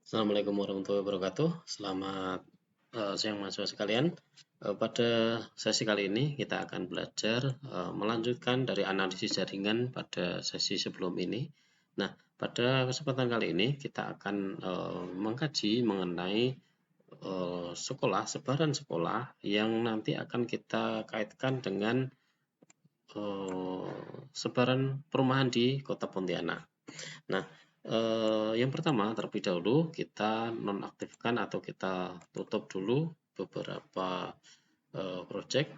Assalamualaikum warahmatullahi wabarakatuh. Selamat siang mahasiswa sekalian. Pada sesi kali ini kita akan belajar melanjutkan dari analisis jaringan pada sesi sebelum ini. Nah, pada kesempatan kali ini kita akan mengkaji mengenai sekolah, sebaran sekolah yang nanti akan kita kaitkan dengan sebaran perumahan di Kota Pontianak. Nah, yang pertama terlebih dahulu kita nonaktifkan atau kita tutup dulu beberapa project.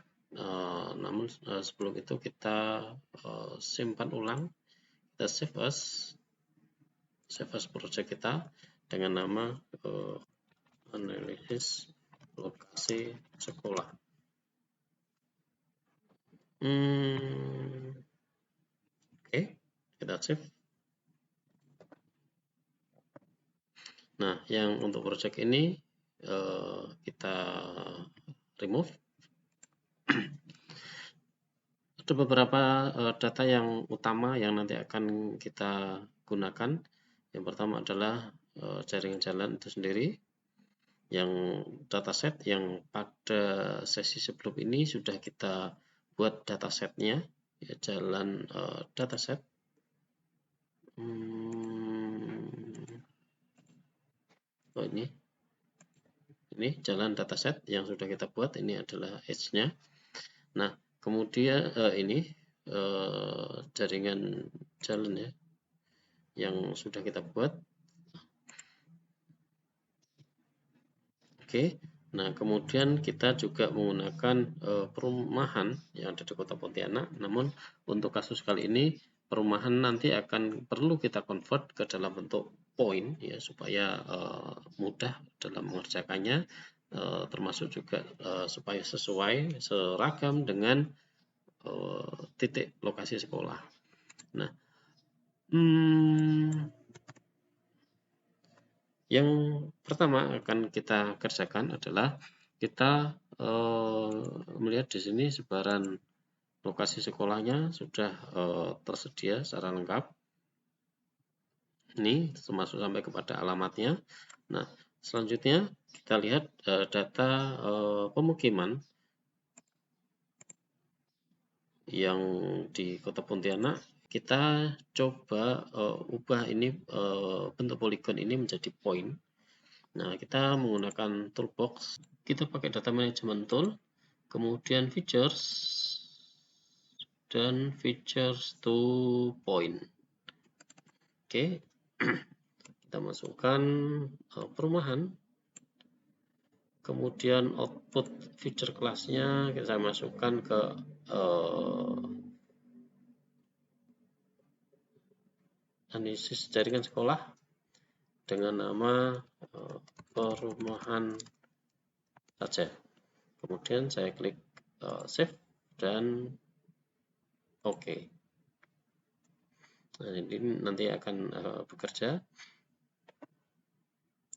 Namun sebelum itu kita simpan ulang, kita save as project kita dengan nama analisis lokasi sekolah. Oke, kita save. Nah, yang untuk project ini kita remove. Ada beberapa data yang utama yang nanti akan kita gunakan. Yang pertama adalah jaringan jalan itu sendiri. Yang dataset yang pada sesi sebelum ini sudah kita buat datasetnya, ya, jalan dataset. Oh, ini jalan dataset yang sudah kita buat. Ini adalah edge-nya. Nah, kemudian ini jaringan jalan ya yang sudah kita buat. Oke. Nah, kemudian kita juga menggunakan perumahan yang ada di Kota Pontianak. Namun untuk kasus kali ini perumahan nanti akan perlu kita convert ke dalam bentuk poin ya supaya mudah dalam mengerjakannya, termasuk juga supaya sesuai seragam dengan titik lokasi sekolah. Nah, yang pertama akan kita kerjakan adalah kita melihat di sini sebaran lokasi sekolahnya sudah tersedia secara lengkap. Ini termasuk sampai kepada alamatnya. Nah, selanjutnya kita lihat data pemukiman yang di Kota Pontianak. Kita coba ubah ini bentuk poligon ini menjadi poin. Nah, kita menggunakan toolbox. Kita pakai data management tool, kemudian features dan features to point. Oke, kita masukkan perumahan. Kemudian output feature kelasnya kita masukkan ke analisis jaringan sekolah dengan nama perumahan saja. Kemudian saya klik save dan oke. Nah, ini nanti akan bekerja.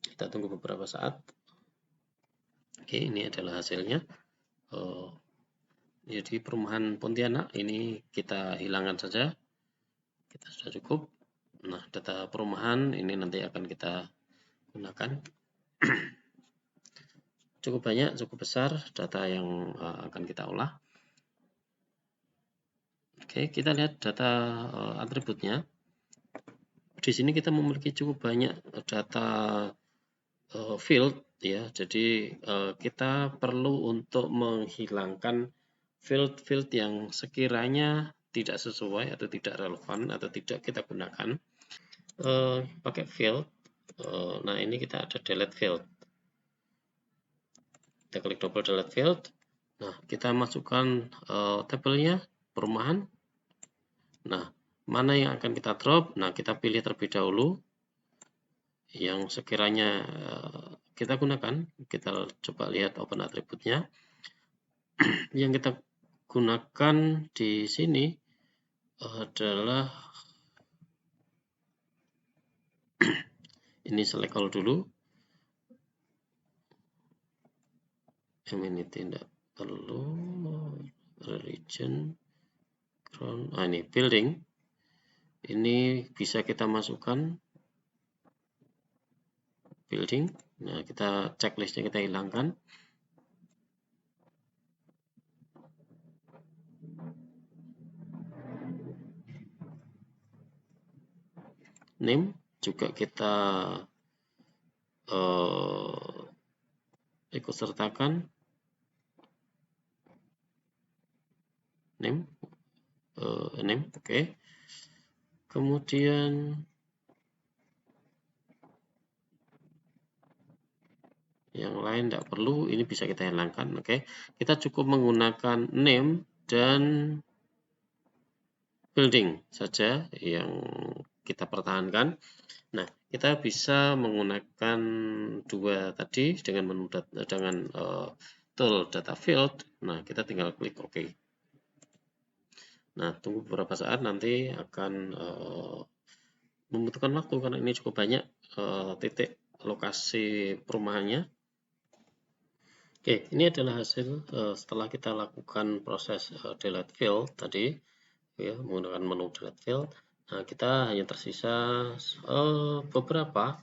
Kita tunggu beberapa saat. Oke, ini adalah hasilnya. Jadi perumahan Pontianak ini kita hilangkan saja. Kita sudah cukup. Nah, data perumahan ini nanti akan kita gunakan. Cukup banyak, cukup besar data yang akan kita olah. Oke, kita lihat data atributnya. Di sini kita memiliki cukup banyak data field ya. Jadi kita perlu untuk menghilangkan field-field yang sekiranya tidak sesuai atau tidak relevan atau tidak kita gunakan. Pakai field. Nah, ini kita ada delete field. Kita klik double delete field. Nah, kita masukkan tabelnya perumahan. Nah, mana yang akan kita drop? Nah, kita pilih terlebih dahulu yang sekiranya kita gunakan. Kita coba lihat open atributnya. Yang kita gunakan di sini adalah ini select all dulu. Ini tidak perlu. Religion, ground. Ini building. Ini bisa kita masukkan building. Nah, kita checklistnya kita hilangkan. Name juga kita ikut sertakan name, oke. Kemudian yang lain tidak perlu, ini bisa kita hilangkan, oke. Kita cukup menggunakan name dan building saja yang kita pertahankan. Nah, kita bisa menggunakan dua tadi dengan menu tool data field. Nah, kita tinggal klik OK. Nah, tunggu beberapa saat, nanti akan membutuhkan waktu karena ini cukup banyak titik lokasi perumahannya. Oke, ini adalah hasil setelah kita lakukan proses delete field tadi, ya, menggunakan menu delete field. Nah, kita hanya tersisa beberapa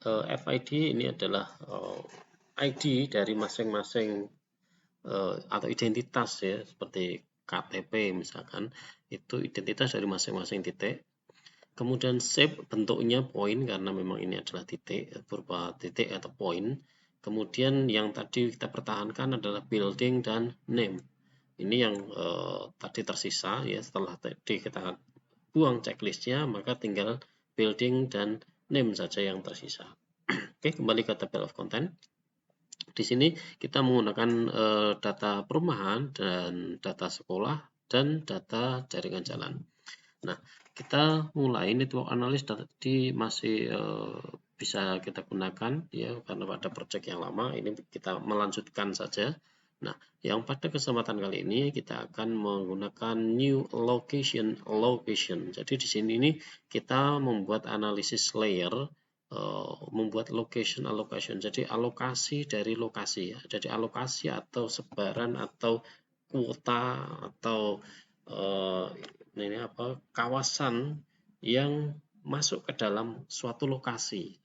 FID. Ini adalah ID dari masing-masing atau identitas, ya, seperti KTP misalkan, itu identitas dari masing-masing titik. Kemudian shape bentuknya poin karena memang ini adalah titik, berupa titik atau poin. Kemudian yang tadi kita pertahankan adalah building dan name. Ini yang tadi tersisa, ya, setelah tadi kita buang checklistnya, maka tinggal building dan name saja yang tersisa. Oke, kembali ke table of content. Di sini kita menggunakan data perumahan dan data sekolah dan data jaringan jalan. Nah, kita mulai network analysis tadi masih bisa kita gunakan, ya, karena pada project yang lama. Ini kita melanjutkan saja. Nah, yang pada kesempatan kali ini kita akan menggunakan new location. Jadi di sini ini kita membuat analisis layer, membuat location allocation. Jadi alokasi dari lokasi, ya. Jadi alokasi atau sebaran atau kuota atau ini kawasan yang masuk ke dalam suatu lokasi.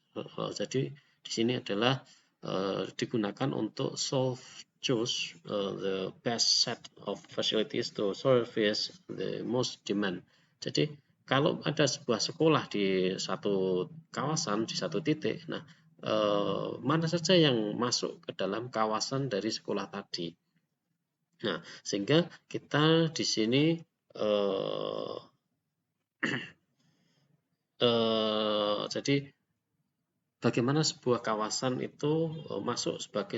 Jadi di sini adalah digunakan untuk choose the best set of facilities to service the most demand. Jadi kalau ada sebuah sekolah di satu kawasan, di satu titik, nah mana saja yang masuk ke dalam kawasan dari sekolah tadi. Nah, sehingga kita di sini jadi bagaimana sebuah kawasan itu masuk sebagai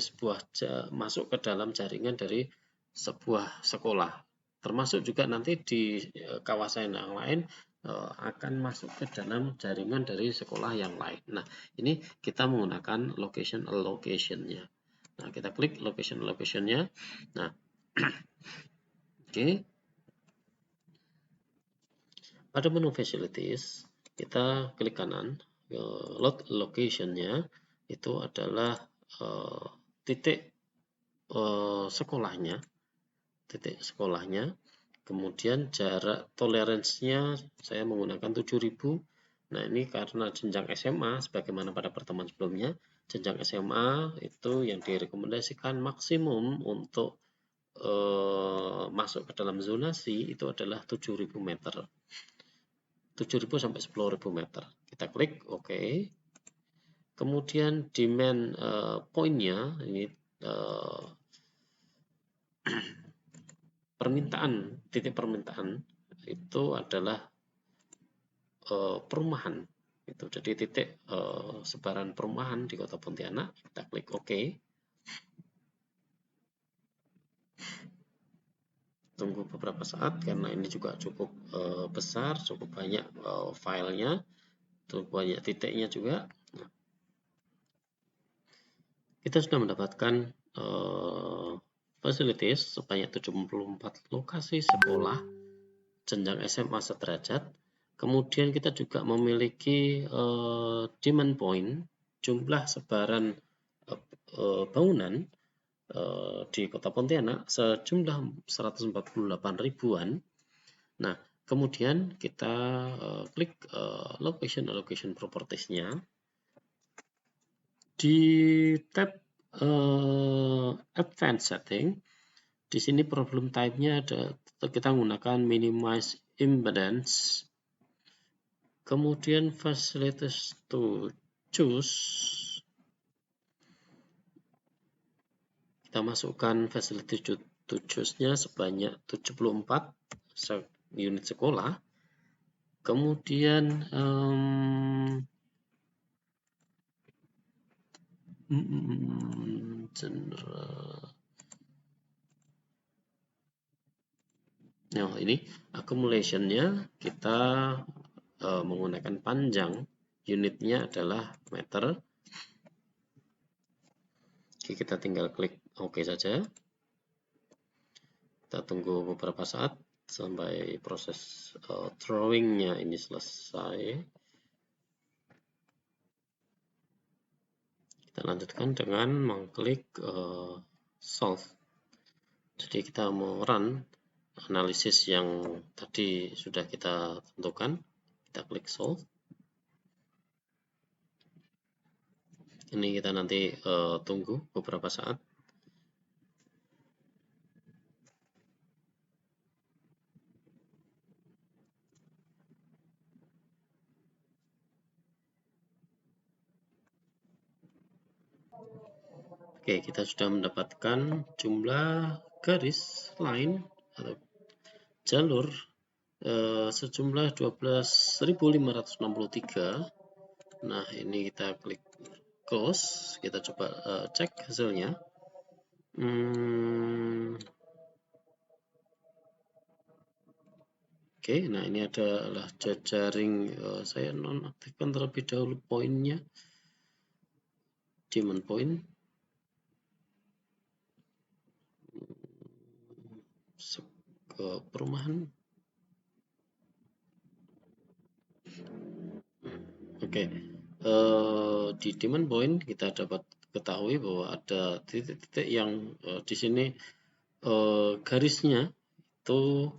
masuk ke dalam jaringan dari sebuah sekolah, termasuk juga nanti di kawasan yang lain akan masuk ke dalam jaringan dari sekolah yang lain. Nah, ini kita menggunakan location allocation-nya. Nah, kita klik location allocation-nya. Nah, oke. Pada menu facilities, kita klik kanan, load location-nya itu adalah titik sekolahnya, kemudian jarak toleransinya saya menggunakan 7000. Nah, ini karena jenjang SMA, sebagaimana pada pertemuan sebelumnya, jenjang SMA itu yang direkomendasikan maksimum untuk masuk ke dalam zonasi itu adalah 7000 meter. 7.000 sampai 10.000 meter. Kita klik OK. Kemudian demand poinnya ini titik permintaan itu adalah perumahan. Itu jadi titik sebaran perumahan di Kota Pontianak. Kita klik OK. Tunggu beberapa saat karena ini juga cukup besar, cukup banyak filenya, cukup banyak titiknya juga. Nah, kita sudah mendapatkan facilities sebanyak 74 lokasi sekolah jenjang SMA sederajat. Kemudian kita juga memiliki demand point, jumlah sebaran bangunan di Kota Pontianak sejumlah 148 ribuan. Nah, kemudian kita klik location allocation properties-nya. Di tab Advanced Setting, di sini problem type-nya ada, kita menggunakan minimize impedance. Kemudian facilities to choose, kita masukkan facility to choose-nya sebanyak 74 unit sekolah. Kemudian ini accumulation-nya kita menggunakan panjang, unitnya adalah meter. Oke, kita tinggal klik OK saja. Kita tunggu beberapa saat sampai proses drawing-nya ini selesai. Kita lanjutkan dengan mengklik solve. Jadi kita mau run analisis yang tadi sudah kita tentukan. Kita klik solve. Ini kita nanti tunggu beberapa saat. Oke, kita sudah mendapatkan jumlah garis line atau jalur sejumlah 12.563. Nah, ini kita klik close, kita coba cek hasilnya. Oke, nah ini adalah jejaring. Saya nonaktifkan terlebih dahulu poinnya, diamond point. Ke perumahan. Oke, di diamond point kita dapat ketahui bahwa ada titik-titik yang di sini garisnya itu,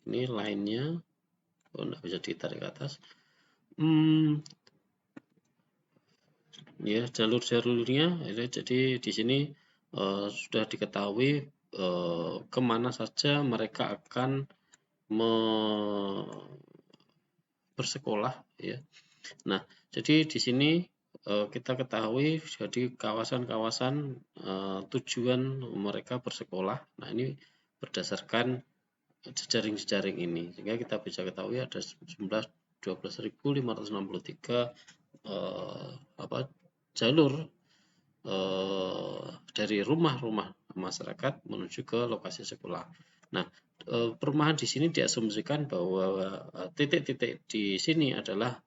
ini line-nya nggak bisa ditarik ke atas. Ya, jalur-jalurnya, jadi di sini sudah diketahui kemana saja mereka akan bersekolah, ya. Nah, jadi di sini kita ketahui jadi kawasan-kawasan tujuan mereka bersekolah. Nah, ini berdasarkan jejaring-jejaring ini, sehingga kita bisa ketahui ada jumlah 12.563 jalur dari rumah-rumah masyarakat menuju ke lokasi sekolah. Nah, perumahan di sini diasumsikan bahwa titik-titik di sini adalah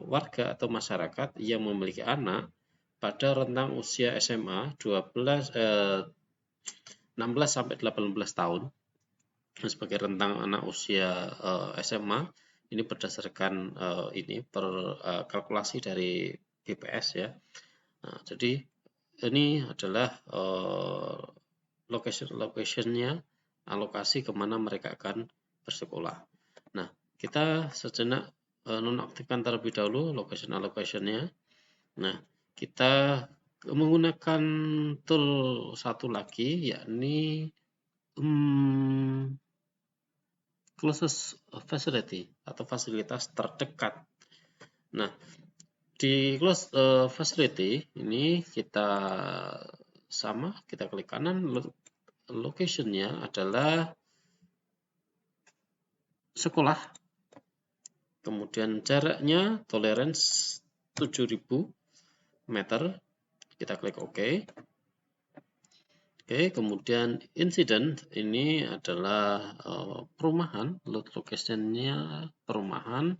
warga atau masyarakat yang memiliki anak pada rentang usia SMA 16 sampai 18 tahun. Sebagai rentang anak usia SMA, ini berdasarkan ini kalkulasi dari BPS, ya. Nah, jadi ini adalah location-nya, alokasi kemana mereka akan bersekolah. Nah, kita sejenak nonaktifkan terlebih dahulu location allocation-nya. Nah, kita menggunakan tool satu lagi, yakni closest facility atau fasilitas terdekat. Nah, di close facility ini kita klik kanan, location-nya adalah sekolah. Kemudian jaraknya tolerance 7.000 meter. Kita klik OK. Oke, kemudian incident ini adalah perumahan, location-nya perumahan,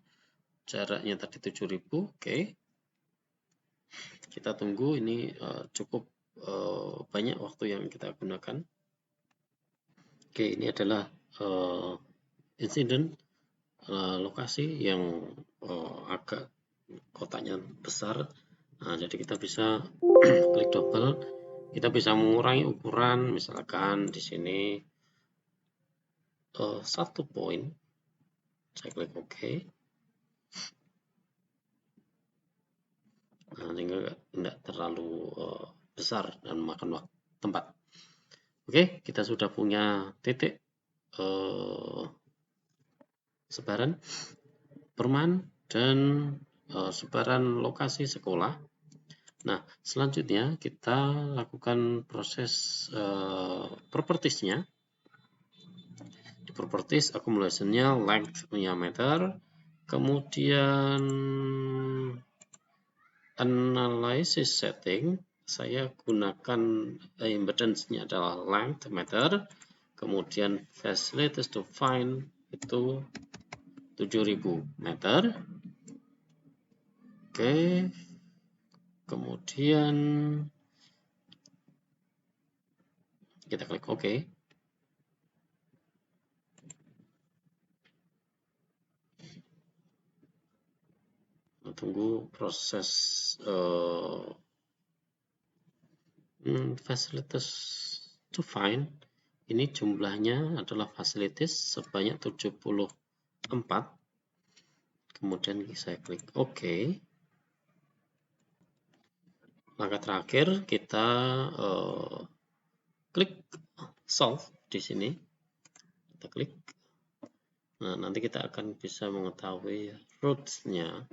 jaraknya tadi 7.000. Oke. Kita tunggu, ini cukup banyak waktu yang kita gunakan. Oke, ini adalah incident lokasi yang agak kotaknya besar. Nah, jadi kita bisa klik double, kita bisa mengurangi ukuran, misalkan di sini 1 poin. Saya klik OK. Nah, sehingga tidak terlalu terlalu besar dan memakan waktu tempat. Oke, kita sudah punya titik sebaran perumahan dan sebaran lokasi sekolah. Nah, selanjutnya kita lakukan proses propertiesnya. Di properties accumulationnya length-nya meter, kemudian analysis setting saya gunakan impedance-nya adalah length meter, kemudian facilities to find itu 7000 meter. Oke, kemudian kita klik OK. Tunggu proses facilities to find. Ini jumlahnya adalah facilities sebanyak 74. Kemudian saya klik OK. Langkah terakhir kita klik solve di sini. Kita klik. Nah, nanti kita akan bisa mengetahui roots-nya.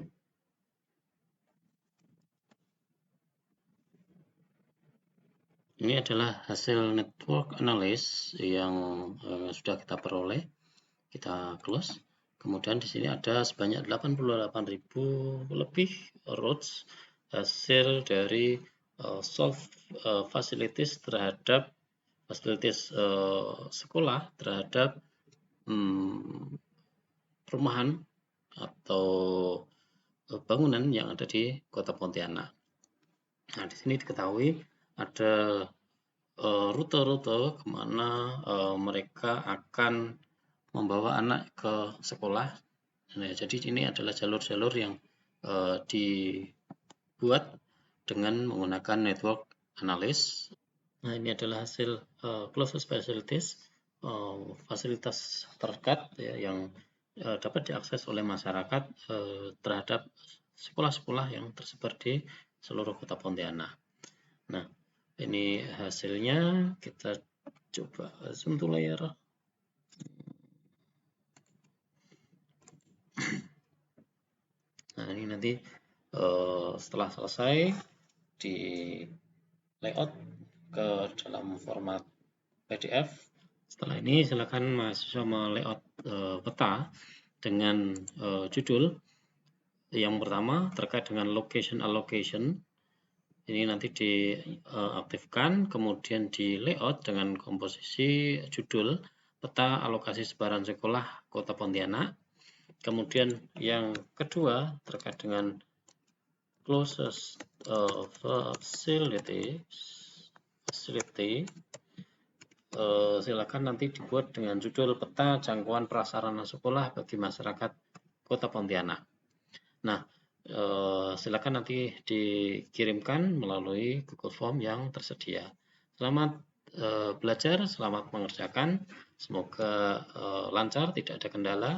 Ini adalah hasil network analysis yang sudah kita peroleh. Kita close. Kemudian di sini ada sebanyak 88.000 lebih routes hasil dari solve facilities terhadap fasilitas sekolah terhadap perumahan atau bangunan yang ada di Kota Pontianak. Nah, di sini diketahui ada rute-rute kemana mereka akan membawa anak ke sekolah. Nah, jadi ini adalah jalur-jalur yang dibuat dengan menggunakan network analysis. Nah, ini adalah hasil closest facilities, fasilitas terdekat ya, yang dapat diakses oleh masyarakat terhadap sekolah-sekolah yang tersebar di seluruh Kota Pontianak. Nah, ini hasilnya. Kita coba zoom to layar. Nah, ini nanti setelah selesai di layout ke dalam format PDF. Setelah ini silakan mahasiswa melayout peta dengan judul. Yang pertama terkait dengan location allocation. Ini nanti diaktifkan, kemudian di layout dengan komposisi judul peta alokasi sebaran sekolah Kota Pontianak. Kemudian yang kedua terkait dengan closest facility, silakan nanti dibuat dengan judul peta jangkauan prasarana sekolah bagi masyarakat Kota Pontianak. Nah, silakan nanti dikirimkan melalui Google Form yang tersedia. Selamat belajar, selamat mengerjakan. Semoga lancar, tidak ada kendala.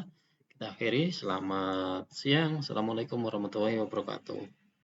Kita akhiri. Selamat siang. Assalamualaikum warahmatullahi wabarakatuh.